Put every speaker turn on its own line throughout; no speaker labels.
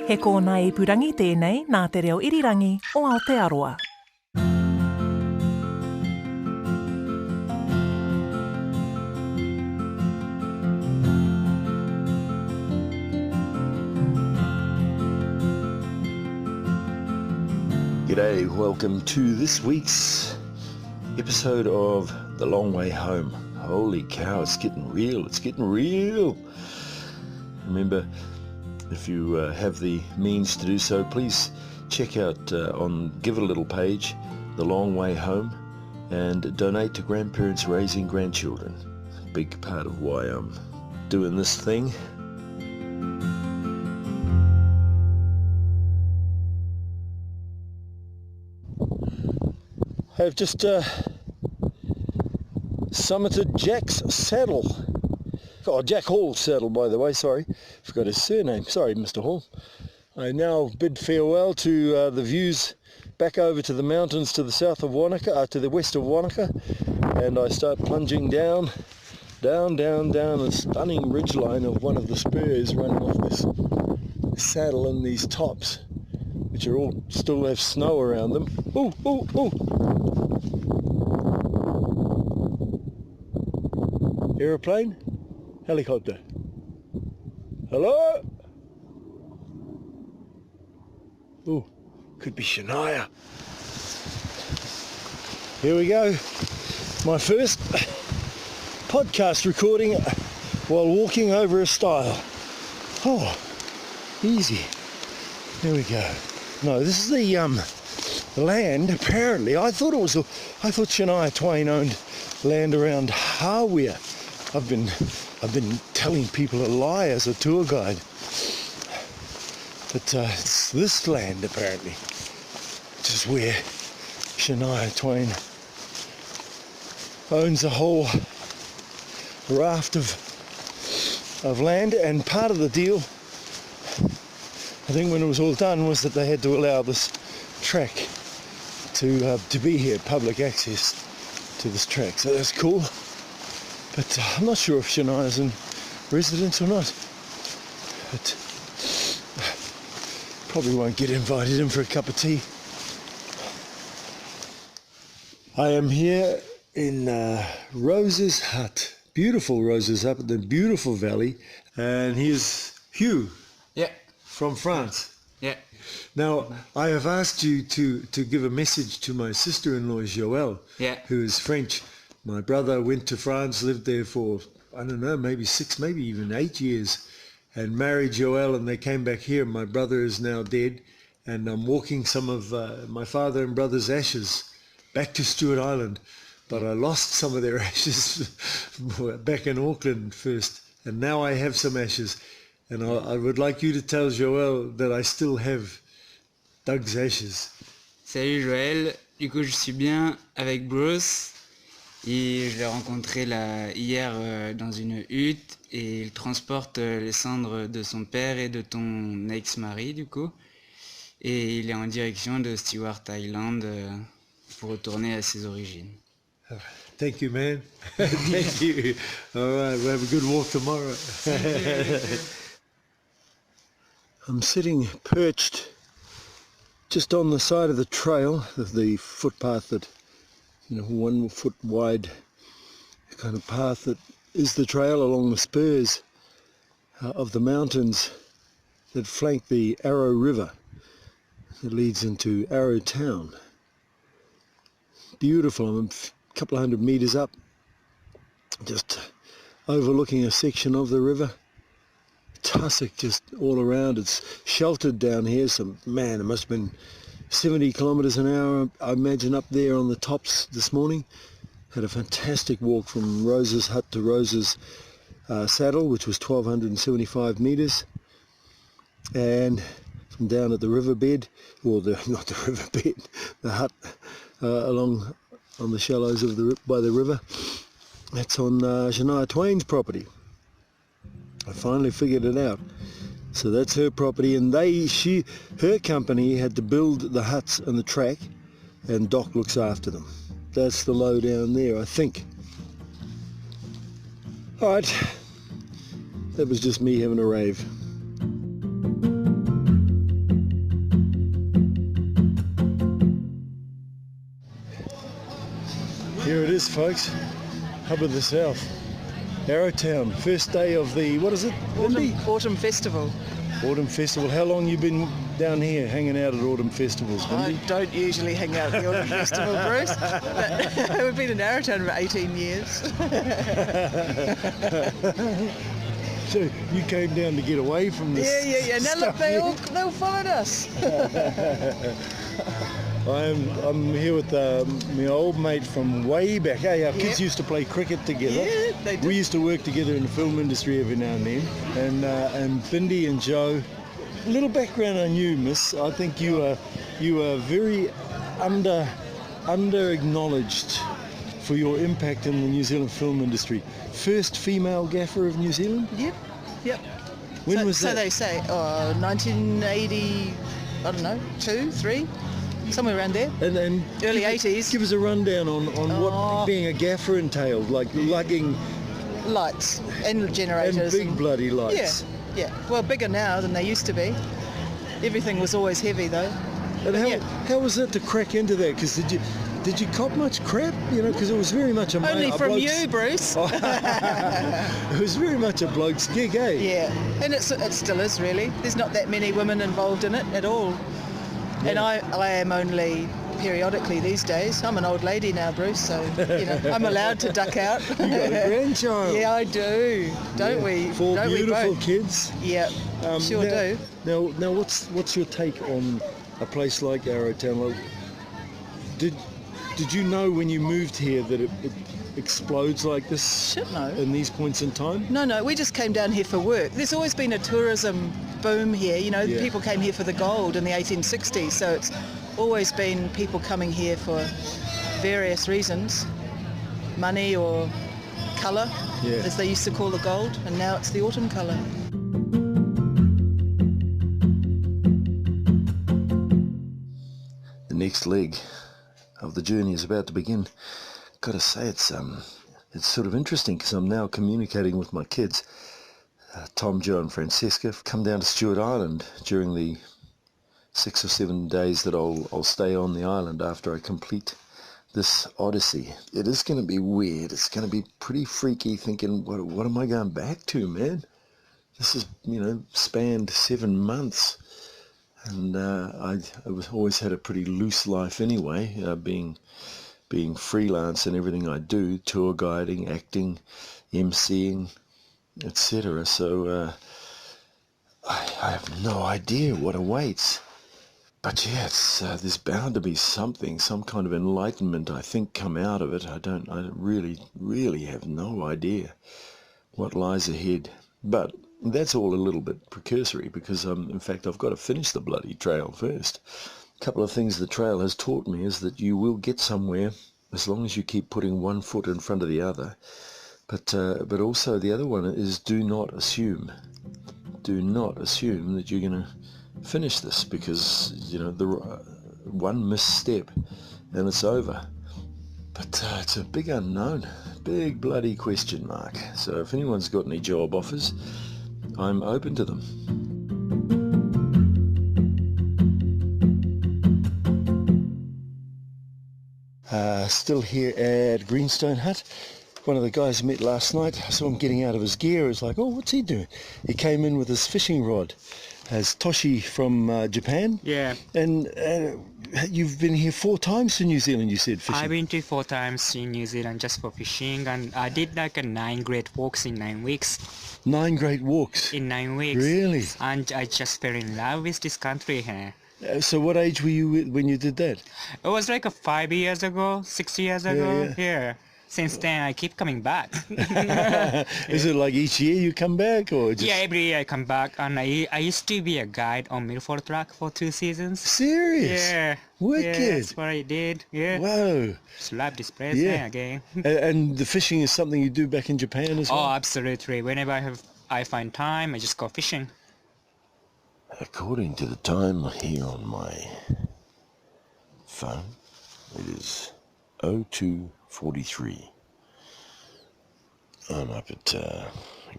He kōna ipurangi tēnei nā te reo irirangi o Aotearoa.
G'day, welcome to this week's episode of The Long Way Home. Holy cow, it's getting real, Remember, if you have the means to do so, please check out give it a little page, The Long Way Home, and donate to grandparents raising grandchildren. A big part of why I'm doing this thing. I've just summited Jack's saddle. Oh, Jack Hall's saddle, by the way, sorry. Forgot his surname. Sorry, Mr. Hall. I now bid farewell to the views back over to the mountains to the south of Wanaka, to the west of Wanaka, and I start plunging down a stunning ridgeline of one of the spurs running off this saddle and these tops, which are all still have snow around them. Ooh, ooh, ooh! Aeroplane? Helicopter? Hello? Ooh, could be Shania. Here we go. My first podcast recording while walking over a stile. Oh, easy. There we go. No, this is the land, apparently. I thought Shania Twain owned land around Hawea. I've been telling people a lie as a tour guide. But it's this land, apparently, which is where Shania Twain owns a whole raft of land, and part of the deal, I think when it was all done, was that they had to allow this track to be here, public access to this track. So that's cool. But I'm not sure if Shania's in residence or not. But probably won't get invited in for a cup of tea. I am here in Rose's hut. Beautiful Rose's hut in the beautiful valley. And here's Hugh.
Yeah.
From France.
Yeah.
Now, I have asked you to give a message to my sister-in-law, Joelle, who is French. My brother went to France, lived there for, I don't know, maybe 6, maybe even 8 years, and married Joelle, and they came back here. My brother is now dead, and I'm walking some of my father and brother's ashes back to Stewart Island, but I lost some of their ashes back in Auckland first, and now I have some ashes, and I would like you to tell Joelle that I still have Doug's ashes.
Salut Joël, du coup je suis bien avec Bruce. Et je l'ai rencontré hier dans une hutte, et il transporte les cendres de son père et de ton ex-mari du coup. Et il est en direction de Stewart Island pour retourner à ses origines.
Thank you, man. Thank you. All right, we'll have a good walk tomorrow. I'm sitting perched just on the side of the trail, of the footpath that, 1 foot wide kind of path that is the trail along the spurs of the mountains that flank the Arrow River that leads into Arrow Town. Beautiful. I'm a couple of 100 meters up, just overlooking a section of the river. Tussock just all around. It's sheltered down here. Man, it must have been 70 kilometers an hour, I imagine, up there on the tops this morning. Had a fantastic walk from Rose's hut to Rose's saddle, which was 1,275 meters, and from down at the riverbed, or not the riverbed, the hut along on the shallows of by the river. That's on Shania Twain's property. I finally figured it out. So that's her property, and her company had to build the huts and the track, and Doc looks after them. That's the low down there, I think. Alright, that was just me having a rave. is, folks. Hub of the South. Arrowtown. First day of the, what is it?
Autumn Festival.
Autumn Festival. How long you been down here hanging out at Autumn Festivals, Bindi?
I don't usually hang out at the Autumn Festival, Bruce. But we've been in Arrowtown about 18 years.
So you came down to get away from this.
Yeah. Now look, they all followed us.
I'm here with my old mate from way back. Hey, our kids used to play cricket together.
Yeah, they did.
We used to work together in the film industry every now and then. And Bindi and Joe. A little background on you, miss. I think you are very under acknowledged for your impact in the New Zealand film industry. First female gaffer of New Zealand?
Yep.
When was that?
So they say, 1980, I don't know, 2, 3, somewhere around there.
And
Early 80s.
Give us a rundown on what being a gaffer entailed, like lugging
Lights and generators.
and big bloody lights.
Yeah. Well, bigger now than they used to be. Everything was always heavy though.
And how was it to crack into that? Because did you cop much crap? You know, because it was very much a
Only
a
from
bloke's-
you, Bruce.
It was very much a bloke's gig, eh?
Yeah, and it still is really. There's not that many women involved in it at all. And I am only periodically these days. I'm an old lady now, Bruce, so I'm allowed to duck out.
You got a grandchild.
Yeah, I do. Don't we?
Four
Don't
beautiful
we both?
kids.
Yeah, sure do.
Now, what's your take on a place like Arrowtown? Like, did you know when you moved here that it explodes like this?
Shit, no.
In these points in time?
No, we just came down here for work. There's always been a tourism boom here.
Yeah.
People came here for the gold in the 1860s, so it's always been people coming here for various reasons, money or colour, as they used to call the gold, and now it's the autumn colour.
The next leg of the journey is about to begin. Got to say, it's sort of interesting because I'm now communicating with my kids. Tom, Joe and Francesca have come down to Stewart Island during the 6 or 7 days that I'll stay on the island after I complete this odyssey. It is going to be weird. It's going to be pretty freaky thinking, what am I going back to, man? This is, spanned 7 months. And I've always had a pretty loose life anyway, being freelance in everything I do, tour guiding, acting, emceeing, etc. So I have no idea what awaits. But yeah, there's bound to be something, some kind of enlightenment, I think, come out of it. I really have no idea what lies ahead. But that's all a little bit precursory because, in fact, I've got to finish the bloody trail first. A couple of things the trail has taught me is that you will get somewhere as long as you keep putting one foot in front of the other. But also the other one is do not assume. Do not assume that you're going to finish this because, the one misstep and it's over. But it's a big unknown, big bloody question mark. So if anyone's got any job offers, I'm open to them. Still here at Greenstone Hut. One of the guys I met last night, I saw him getting out of his gear. I was like, oh, what's he doing? He came in with his fishing rod. As Toshi from Japan.
Yeah.
And you've been here 4 times to New Zealand, you said, fishing.
I've been to 4 times in New Zealand just for fishing, and I did like 9 great walks in 9 weeks.
9 great walks?
In 9 weeks.
Really?
And I just fell in love with this country here.
So what age were you when you did that?
It was like 5 years ago, 6 years ago.
Yeah.
Since then, I keep coming back.
Is it like each year you come back, or just...
Yeah, every year I come back, and I used to be a guide on Milford Track for 2 seasons.
Serious?
Yeah.
Wicked.
Yeah, that's what I did. Yeah.
Whoa.
Just love this place again.
And the fishing is something you do back in Japan as well?
Oh, absolutely. Whenever I find time, I just go fishing.
According to the time here on my phone, it is 02:43. I'm up at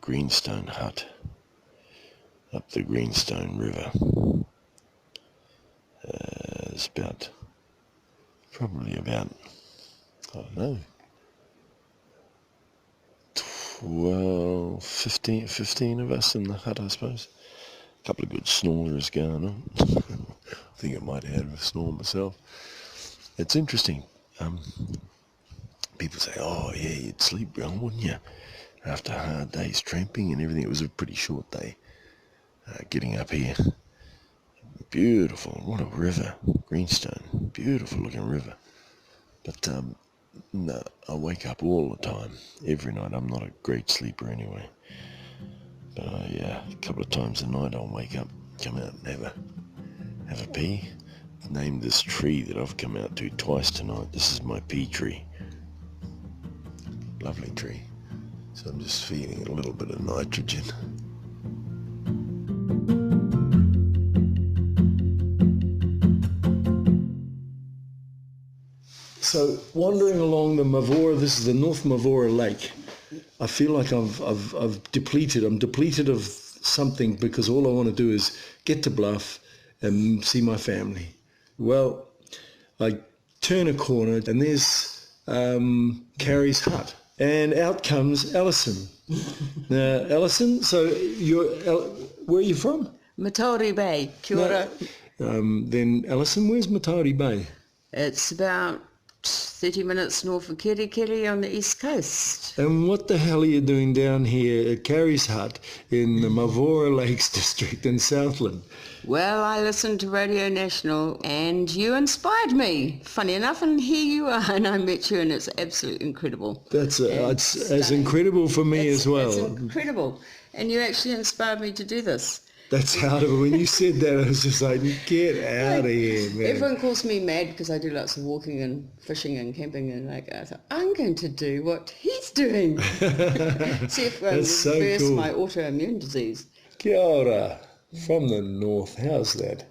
Greenstone Hut, up the Greenstone River. It's probably about, I don't know, Well, 15 of us in the hut, I suppose. A couple of good snorers going on. I think I might have a snore myself. It's interesting. People say, oh yeah, you'd sleep well, wouldn't you? After a hard day's tramping and everything. It was a pretty short day getting up here. Beautiful, what a river, Greenstone, beautiful looking river. But no, I wake up all the time, every night. I'm not a great sleeper anyway. But yeah, a couple of times a night I'll wake up, come out and have a pee. I've named this tree that I've come out to twice tonight. This is my pea tree. Lovely tree. So I'm just feeding it a little bit of nitrogen. So wandering along the Mavora, this is the North Mavora Lake. I feel like I'm depleted of something because all I want to do is get to Bluff and see my family. Well, I turn a corner and there's Carrie's hut. And out comes Alison. Now, Alison, so where are you from?
Matauri Bay, kia ora.
Then, Alison, where's Matauri Bay?
It's about 30 minutes north of Kerikeri on the east coast.
And what the hell are you doing down here at Carrie's hut in the Mavora Lakes district in Southland?
Well, I listened to Radio National and you inspired me, funny enough, and here you are, and I met you and it's absolutely incredible.
It's as incredible for me as well.
It's incredible. And you actually inspired me to do this.
That's how, when you said that, I was just like, get out of here, man.
Everyone calls me mad because I do lots of walking and fishing and camping, and I thought, I'm going to do what he's doing. See if I reverse my autoimmune disease.
Kia ora. From the north, how's that?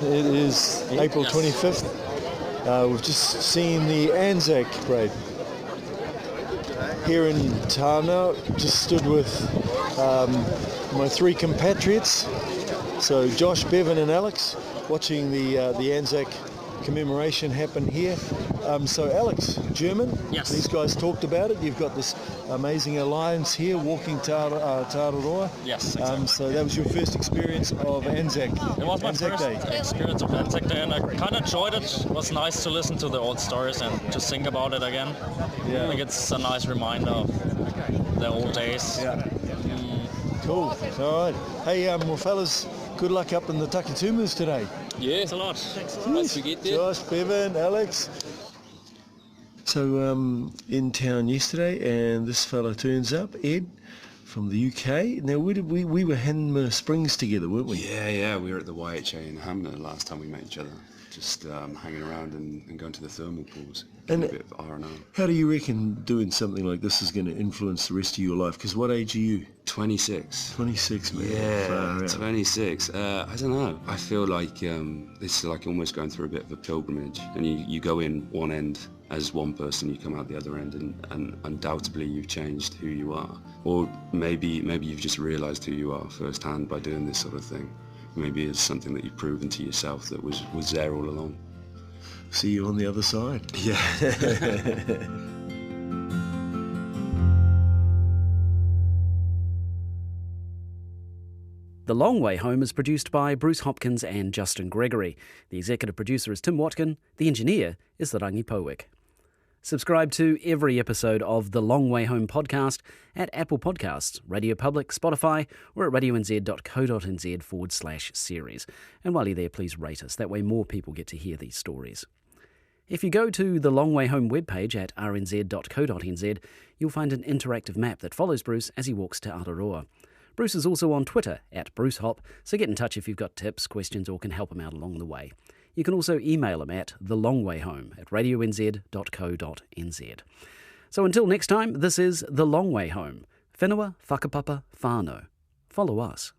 It is April 25th. We've just seen the Anzac parade here in Tāna. Just stood with my three compatriots, so Josh, Bevan and Alex, watching the Anzac commemoration happen here. So Alex, German,
yes.
These guys talked about it. You've got this amazing alliance here, walking Tāroa.
Yes, exactly.
So that was your first experience of Anzac.
It was my
Anzac
first
Day.
experience of Anzac Day, and I kind of enjoyed it. It was nice to listen to the old stories and to think about it again.
Yeah.
I think it's a nice reminder of the old days.
Yeah. Cool. All right. Hey, well, fellas, good luck up in the Takitumas today.
Yeah, thanks a lot. Once we get there.
Josh, Bevan, Alex. So in town yesterday, and this fella turns up, Ed, from the UK. Now, we were Hanmer Springs together, weren't we?
Yeah, we were at the YHA in Hanmer last time we met each other. Just hanging around and going to the thermal pools.
And
a bit of R&R.
How do you reckon doing something like this is going to influence the rest of your life? Because what age are you?
26.
26, man.
Yeah, 26. I don't know. I feel like it's like almost going through a bit of a pilgrimage. And you go in one end as one person, you come out the other end, and undoubtedly you've changed who you are. Or maybe you've just realised who you are firsthand by doing this sort of thing. Maybe it's something that you've proven to yourself that was there all along.
See you on the other side.
Yeah.
The Long Way Home is produced by Bruce Hopkins and Justin Gregory. The executive producer is Tim Watkin. The engineer is the Rangi Powick. Subscribe to every episode of The Long Way Home podcast at Apple Podcasts, Radio Public, Spotify, or at radionz.co.nz/series. And while you're there, please rate us. That way more people get to hear these stories. If you go to the Long Way Home webpage at rnz.co.nz, you'll find an interactive map that follows Bruce as he walks to Aotearoa. Bruce is also on Twitter at BruceHop, so get in touch if you've got tips, questions, or can help him out along the way. You can also email him at thelongwayhome@radionz.co.nz. So until next time, this is The Long Way Home. Whenua whakapapa whānau. Follow us.